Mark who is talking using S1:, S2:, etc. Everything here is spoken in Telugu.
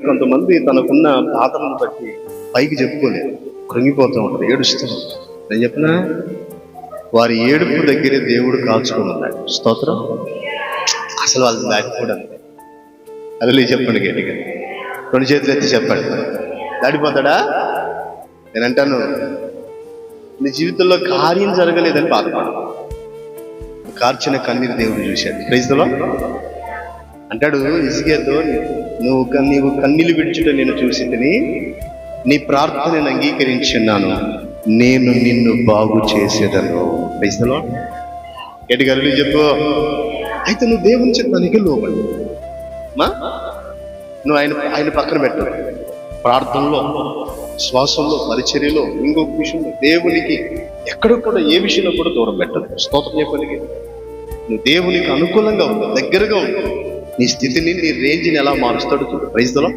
S1: కొంతమంది తనకున్న బాధలను బట్టి పైకి చెప్పుకోలేదు, కృంగిపోతూ ఉంటారు, ఏడుస్తూ ఉంటారు. నేను చెప్పినా వారి ఏడుపు దగ్గరే దేవుడు కాల్చుకొని ఉన్నాడు. స్తోత్రం. అసలు వాళ్ళు దాటిపోవడం అది చెప్పండి గట్టిగా, 2 చేతులు ఎత్తి చెప్పండి. దాటిపోతాడా? నేను అంటాను, నీ జీవితంలో కార్యం జరగలేదని బాధపడు. కార్చిన కన్నీరు దేవుడు చూశాడు. ప్రైజ్లో అంటాడు హిజ్కియాతో, నీవు కన్నీళ్ళు విడిచుట నేను చూసి నీ ప్రార్థనను అంగీకరించున్నాను, నేను నిన్ను బాగు చేసేదను. ప్రైజ్లో గట్టిగా చెప్పు. అయితే నువ్వు దేవుని చిత్తానికి లోబడి నువ్వు ఆయన పక్కన పెట్టు. ప్రార్థనలో, శ్వాసంలో, పరిచర్యలో, ఇంకొక విషయంలో దేవునికి ఎక్కడ కూడా ఏ విషయంలో కూడా దూరం పెట్టదు. స్తోత్రం చెప్పగలిగే నువ్వు దేవునికి అనుకూలంగా ఉండు, దగ్గరగా ఉండు. నీ స్థితిని, నీ రేంజ్ని ఎలా మారుస్తాడు చూడు. ప్రైజ్లో